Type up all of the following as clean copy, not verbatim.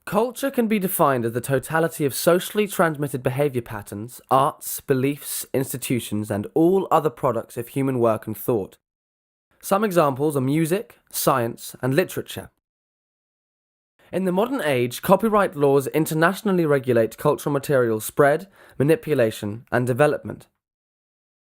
Culture can be defined as the totality of socially transmitted behavior patterns, arts, beliefs, institutions, and all other products of human work and thought. Some examples are music, science, and literature. In the modern age, copyright laws internationally regulate cultural material spread, manipulation, and development.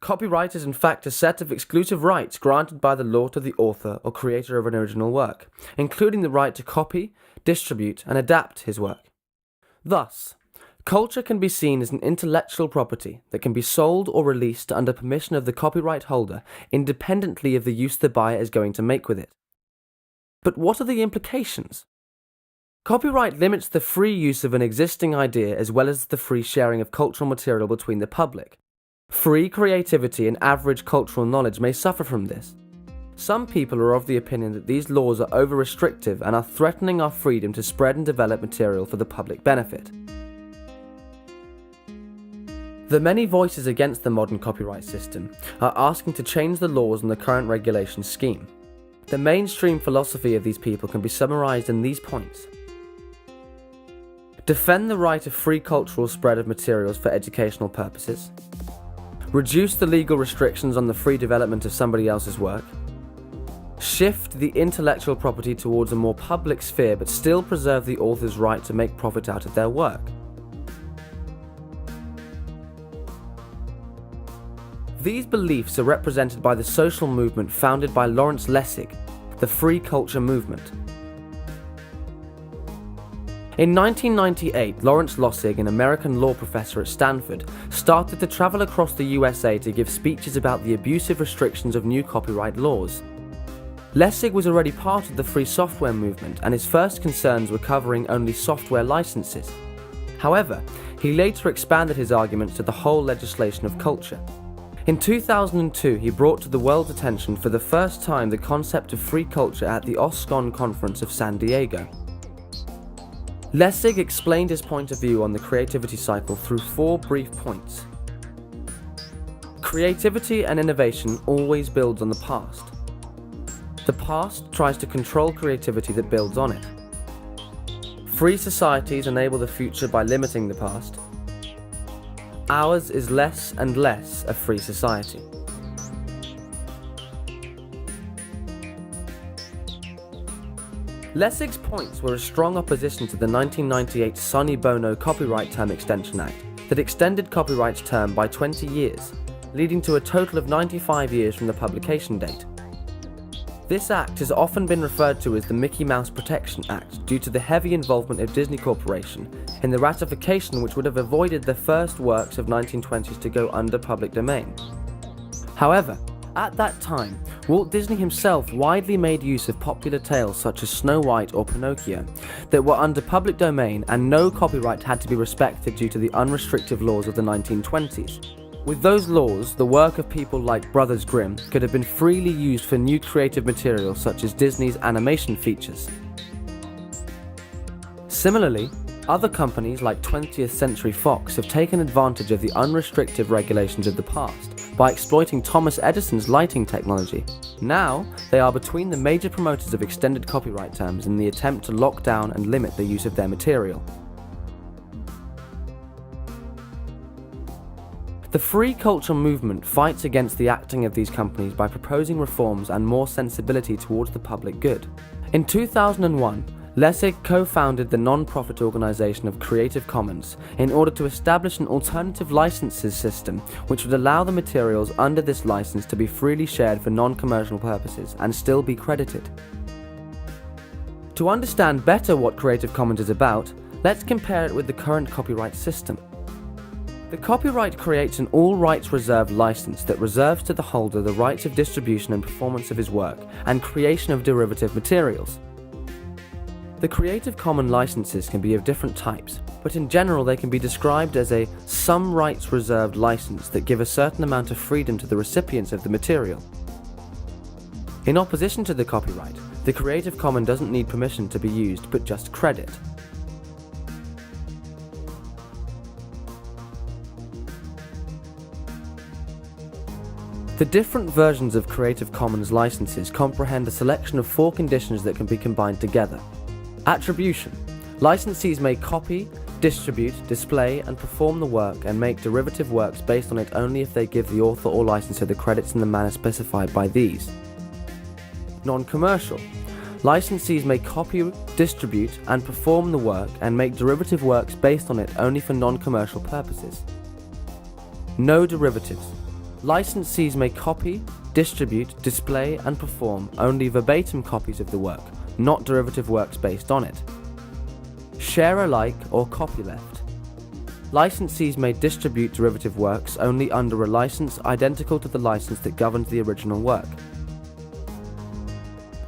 Copyright is in fact a set of exclusive rights granted by the law to the author or creator of an original work, including the right to copy, distribute, and adapt his work. Thus, culture can be seen as an intellectual property that can be sold or released under permission of the copyright holder, independently of the use the buyer is going to make with it. But what are the implications? Copyright limits the free use of an existing idea as well as the free sharing of cultural material between the public. Free creativity and average cultural knowledge may suffer from this. Some people are of the opinion that these laws are over-restrictive and are threatening our freedom to spread and develop material for the public benefit. The many voices against the modern copyright system are asking to change the laws and the current regulation scheme. The mainstream philosophy of these people can be summarized in these points. Defend the right of free cultural spread of materials for educational purposes. Reduce the legal restrictions on the free development of somebody else's work. Shift the intellectual property towards a more public sphere but still preserve the author's right to make profit out of their work. These beliefs are represented by the social movement founded by Lawrence Lessig, the Free Culture Movement. In 1998, Lawrence Lessig, an American law professor at Stanford, started to travel across the USA to give speeches about the abusive restrictions of new copyright laws. Lessig was already part of the free software movement, and his first concerns were covering only software licenses. However, he later expanded his arguments to the whole legislation of culture. In 2002, he brought to the world's attention for the first time the concept of free culture at the OSCON conference of San Diego. Lessig explained his point of view on the creativity cycle through 4 brief points. Creativity and innovation always builds on the past. The past tries to control creativity that builds on it. Free societies enable the future by limiting the past. Ours is less and less a free society. Lessig's points were a strong opposition to the 1998 Sonny Bono Copyright Term Extension Act that extended copyright's term by 20 years, leading to a total of 95 years from the publication date. This act has often been referred to as the Mickey Mouse Protection Act due to the heavy involvement of Disney Corporation in the ratification which would have avoided the first works of 1920s to go under public domain. However, at that time, Walt Disney himself widely made use of popular tales such as Snow White or Pinocchio that were under public domain, and no copyright had to be respected due to the unrestrictive laws of the 1920s. With those laws, the work of people like Brothers Grimm could have been freely used for new creative material such as Disney's animation features. Similarly, other companies like 20th Century Fox have taken advantage of the unrestricted regulations of the past by exploiting Thomas Edison's lighting technology. Now, they are between the major promoters of extended copyright terms in the attempt to lock down and limit the use of their material. The free culture movement fights against the acting of these companies by proposing reforms and more sensibility towards the public good. In 2001, Lessig co-founded the non-profit organization of Creative Commons in order to establish an alternative licenses system which would allow the materials under this license to be freely shared for non-commercial purposes and still be credited. To understand better what Creative Commons is about, let's compare it with the current copyright system. The copyright creates an all-rights reserved license that reserves to the holder the rights of distribution and performance of his work and creation of derivative materials. The Creative Commons licenses can be of different types, but in general they can be described as a some rights reserved license that give a certain amount of freedom to the recipients of the material. In opposition to the copyright, the Creative Commons doesn't need permission to be used, but just credit. The different versions of Creative Commons licenses comprehend a selection of 4 conditions that can be combined together. Attribution. Licensees may copy, distribute, display, and perform the work and make derivative works based on it only if they give the author or licensor the credits in the manner specified by these. Non-commercial. Licensees may copy, distribute, and perform the work and make derivative works based on it only for non-commercial purposes. No derivatives. Licensees may copy, distribute, display, and perform only verbatim copies of the work, not derivative works based on it. Share alike or copyleft. Licensees may distribute derivative works only under a license identical to the license that governs the original work.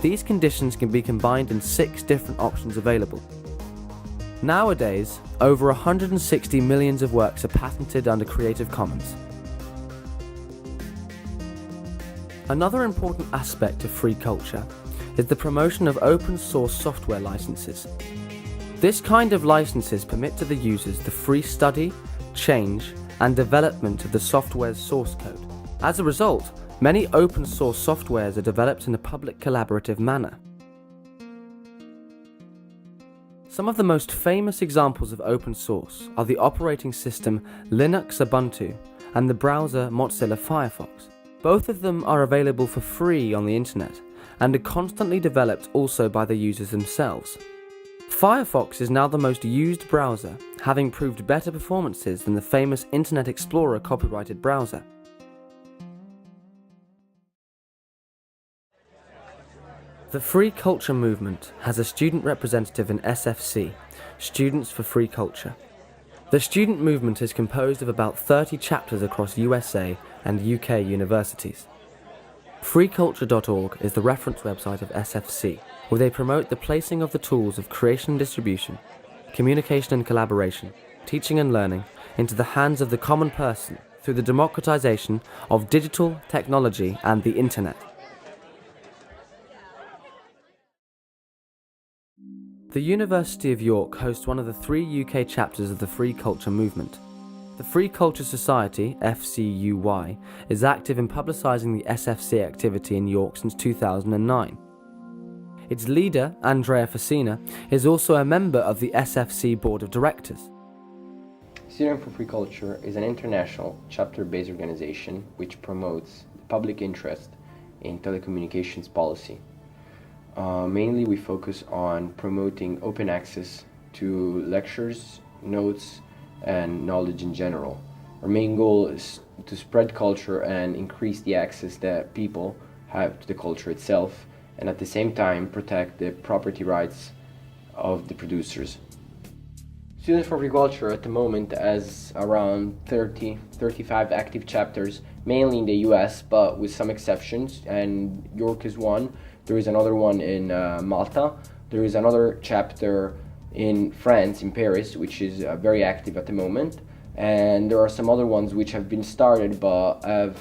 These conditions can be combined in 6 different options available. Nowadays, over 160 million of works are patented under Creative Commons. Another important aspect of free culture is the promotion of open source software licenses. This kind of licenses permit to the users the free study, change, and development of the software's source code. As a result, many open source softwares are developed in a public collaborative manner. Some of the most famous examples of open source are the operating system Linux Ubuntu and the browser Mozilla Firefox. Both of them are available for free on the internet and are constantly developed also by the users themselves. Firefox is now the most used browser, having proved better performances than the famous Internet Explorer copyrighted browser. The free culture movement has a student representative in SFC, Students for Free Culture. The student movement is composed of about 30 chapters across USA and UK universities. Freeculture.org is the reference website of SFC, where they promote the placing of the tools of creation and distribution, communication and collaboration, teaching and learning into the hands of the common person through the democratization of digital technology and the internet. The University of York hosts one of the 3 UK chapters of the Free Culture movement. The Free Culture Society, FCUY, is active in publicising the SFC activity in York since 2009. Its leader, Andrea Facina, is also a member of the SFC Board of Directors. Students for Free Culture is an international chapter-based organization which promotes the public interest in telecommunications policy. Mainly we focus on promoting open access to lectures, notes, and knowledge in general. Our main goal is to spread culture and increase the access that people have to the culture itself, and at the same time protect the property rights of the producers. Students for Free Culture at the moment has around 35 active chapters, mainly in the US, but with some exceptions, and York is one. There is another one in Malta. There is another chapter in France, in Paris, which is very active at the moment. And there are some other ones which have been started but have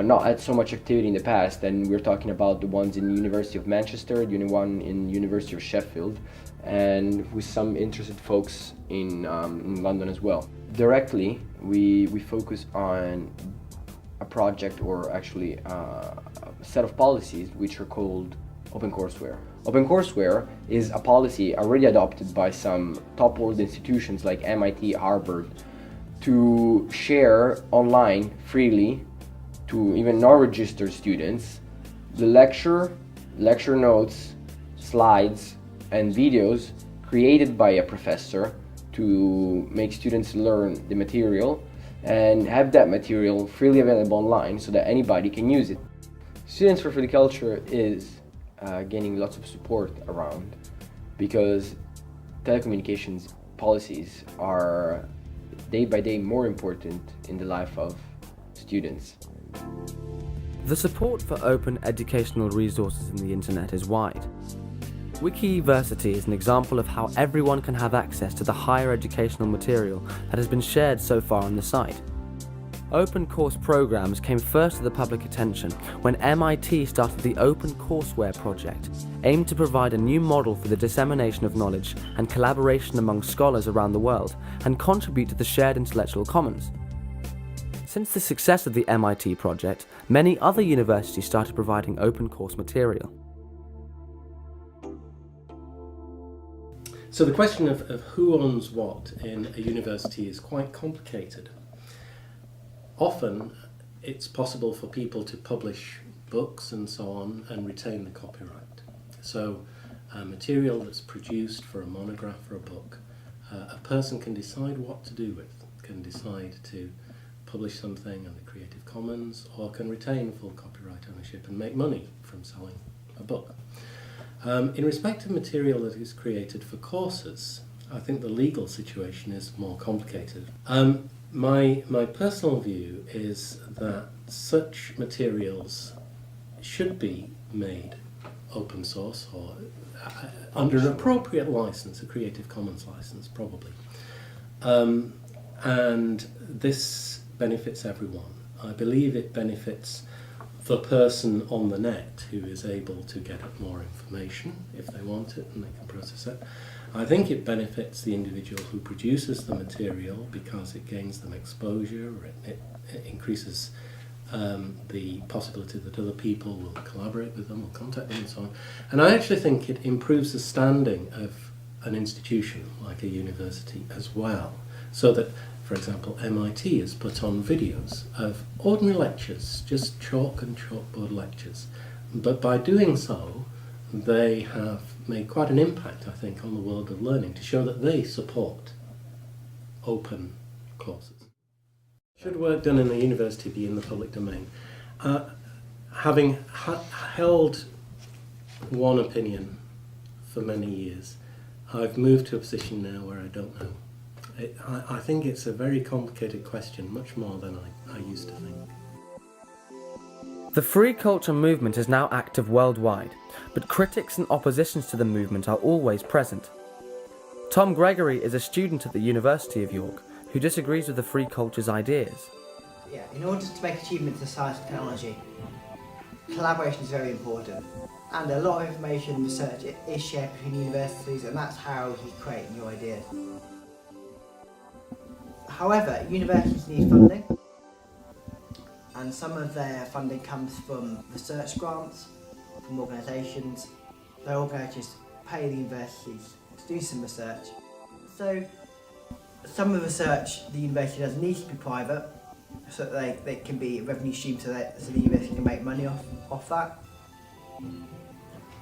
not had so much activity in the past. And we're talking about the ones in the University of Manchester, the one in University of Sheffield, and with some interested folks in London as well. Directly, we focus on a project, or actually a set of policies which are called OpenCourseware. OpenCourseware is a policy already adopted by some top world institutions like MIT, Harvard, to share online freely to even non-registered students the lecture notes, slides, and videos created by a professor to make students learn the material and have that material freely available online so that anybody can use it. Students for Free Culture is gaining lots of support around because telecommunications policies are day by day more important in the life of students. The support for open educational resources in the internet is wide. Wikiversity is an example of how everyone can have access to the higher educational material that has been shared so far on the site. Open course programs came first to the public attention when MIT started the OpenCourseware project, aimed to provide a new model for the dissemination of knowledge and collaboration among scholars around the world and contribute to the shared intellectual commons. Since the success of the MIT project, many other universities started providing open course material. So the question of who owns what in a university is quite complicated. Often it's possible for people to publish books and so on and retain the copyright. So material that's produced for a monograph or a book, a person can decide what to do with, can decide to publish something under Creative Commons or can retain full copyright ownership and make money from selling a book. In respect of material that is created for courses, I think the legal situation is more complicated. My personal view is that such materials should be made open source or under an appropriate license, a Creative Commons license probably. And this benefits everyone. I believe it benefits the person on the net who is able to get at more information if they want it and they can process it. I think it benefits the individual who produces the material because it gains them exposure, it increases the possibility that other people will collaborate with them or contact them and so on. And I actually think it improves the standing of an institution like a university as well, so that, for example, MIT has put on videos of ordinary lectures, just chalk and chalkboard lectures. But by doing so, they have made quite an impact, I think, on the world of learning to show that they support open courses. Should work done in a university be in the public domain? Having held one opinion for many years, I've moved to a position now where I don't know. I think it's a very complicated question, much more than I used to think. The free culture movement is now active worldwide, but critics and oppositions to the movement are always present. Tom Gregory is a student at the University of York who disagrees with the free culture's ideas. Yeah, in order to make achievements in science and technology, collaboration is very important. And a lot of information and research is shared between universities, and that's how you create new ideas. However, universities need funding, and some of their funding comes from research grants, from organisations. The organisations pay the universities to do some research. So some of the research the university does needs to be private, so that they can be a revenue stream so the university can make money off that.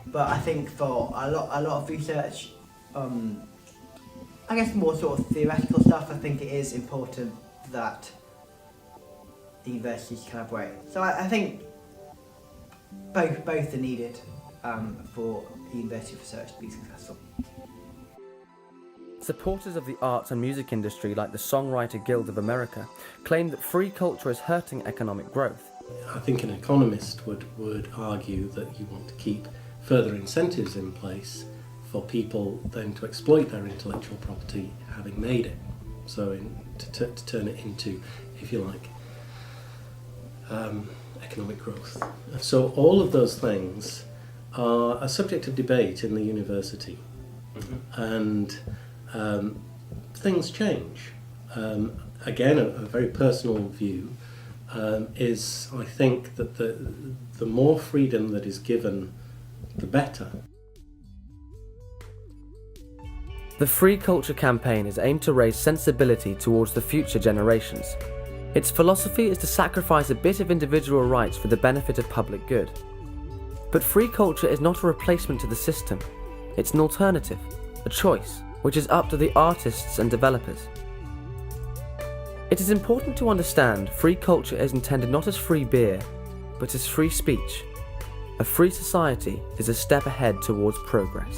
But I think for a lot of research, I guess more sort of theoretical stuff, I think it is important that the universities collaborate. So I think both are needed for the university research to be successful. Supporters of the arts and music industry like the Songwriter Guild of America claim that free culture is hurting economic growth. I think an economist would argue that you want to keep further incentives in place for people then to exploit their intellectual property having made it. So to turn it into, if you like, economic growth. So all of those things are a subject of debate in the university. Mm-hmm. And things change. Again, a very personal view is, I think, that the more freedom that is given, the better. The Free Culture campaign is aimed to raise sensibility towards the future generations. Its philosophy is to sacrifice a bit of individual rights for the benefit of public good. But free culture is not a replacement to the system. It's an alternative, a choice, which is up to the artists and developers. It is important to understand free culture is intended not as free beer, but as free speech. A free society is a step ahead towards progress.